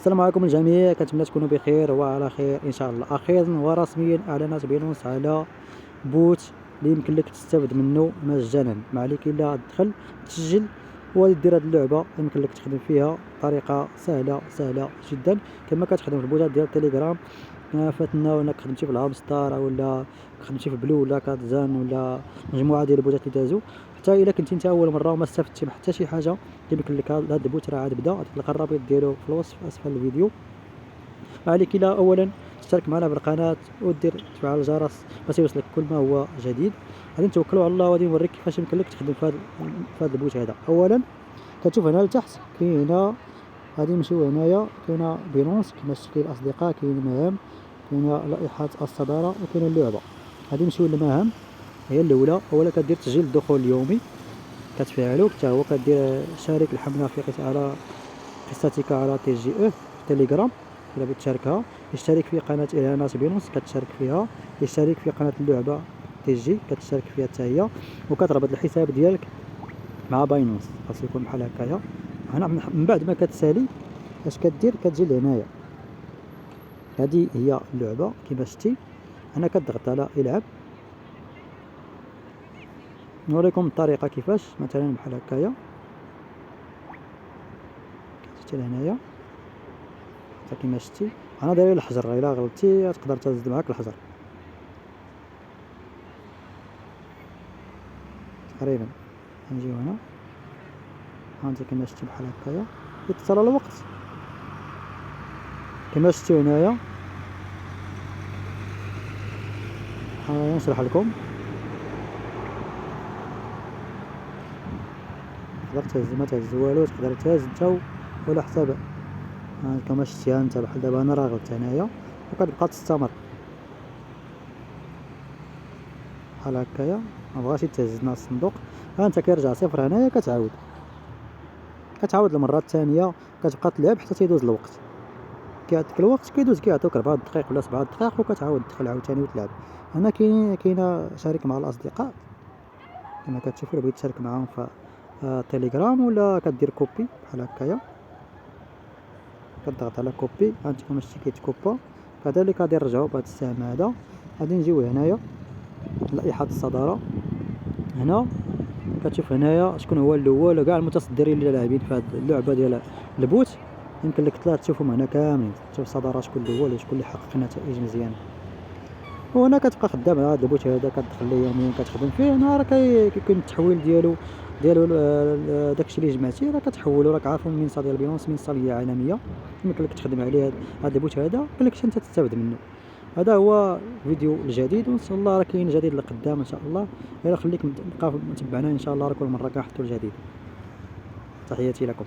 السلام عليكم الجميع، كنتمنى تكونوا بخير وعلى خير ان شاء الله. اخيرا ورسميا اعلنت بينونس على بوت اللي يمكن لك تستافد منه مجانا، ما عليك الا تدخل تسجل ودير هذه اللعبه. يمكن لك تخدم فيها بطريقه سهله جدا كما كتخدم في البوتات ديال التليجرام. فاتنا انك خدمتي في الهامستار ولا خدمتي في بلو ولا كاتزان ولا مجموعه ديال البوتات اللي دازو. حتى الا كنتي انت اول مره وما استفدتي من حتى شي حاجه، يمكن لك هذا البوت راه عاد بدا. تلقى الرابط ديالو في الوصف اسفل الفيديو. ما عليك الا اولا تشترك معنا في القناه ودير تفعل الجرس باش يوصلك كل ما هو جديد. غادي نتوكلوا على الله وغادي نوريك كيفاش يمكن لك تخدم في هذا البوت هذا. اولا كتشوف هنا لتحت كاين هنا، غادي نمشيو هنايا كاينه بينونس، كاين تشكيل الاصدقاء، كاين المهام، كاينه لائحه الصداره وكاينه اللعبه. غادي نمشيو للمهام. هي الاولى، اولا كدير تسجيل الدخول اليومي كتفعلو حتى هو. كدير شارك الحمله على قصتك على تي جي اف تليجرام الا بغيت تشاركها. اشترك في قناه اعلانات بينونس كتشارك فيها. اشترك في قناه اللعبه تي جي كتشارك فيها حتى هي. وكتربط الحساب ديالك مع باينونس، خاصو يكون بحال هكايا. هنا من بعد ما كتسالي اش كدير، كتجي لهنايا. هذه هي اللعبه كما شفتي. هنا كتضغط على العب. نوريكم الطريقه كيفاش، مثلا بحال هكايا كتجي لهنايا حتى كما شفتي. انا داير الحجر، الا غلطتي تقدر تهز معاك الحجر تقريبا. نجيو هنا هانت كما شفتي بحال هكايا يتصل الوقت كما شفتوا هنايا. نشرح لكم. تقدر تهز، ما تهز والو، تقدر تهز انت ولا حساب. كما شفتي انت بحال دابا انا راه غلطت هنايا، وكتبقى تستمر بحال هكايا. ما بغاش تهز لنا الصندوق، ها انت كيرجع صفر هنايا. كتعاود المره الثانيه، كتبقى تلعب حتى تيدوز الوقت. كيعطيك الوقت كيدوز، كيعطيوك 4 دقائق ولا 7 دقائق، وكتعاود تدخل عاوتاني وتلعب. هنا كاينه شارك مع الاصدقاء كما كتشوفوا. الا بغيت تشارك معاهم في تيليجرام ولا كدير كوبي بحال هكايا، كتضغط على كوبي. هانت كما شفتي كيتكوبا. كذلك غادي نرجعوا بهذا السهم هذا. غادي نجيو هنايا لائحه الصداره. هنا كتشوف هنايا شكون هو الاول وكاع المتصدرين اللي لاعبين في هذه اللعبه ديال البوت. يمكن لك تشوفهم هنا كاملين، تشوف الصداره شكون الاول وشكون اللي حقق نتائج مزيانه. وهنا كتبقى خدام على هذا البوت هذا، كتدخل ليه يوميا كتخدم فيه. هنا راه كيكون التحويل ديالو داكشي اللي جمعتي راه كتحولو. راك عارفوا المنصه ديال بينونس منصه اللي هي عالميه، يمكن لك تخدم عليه هذا البوت هذا، يمكن لك انت تستافد منه. هذا هو الفيديو الجديد، وان شاء الله راه كاين جديد لقدام ان شاء الله. يلا خليك تبقى متبعنا ان شاء الله، راه كل مره كنحطوا الجديد. تحياتي لكم.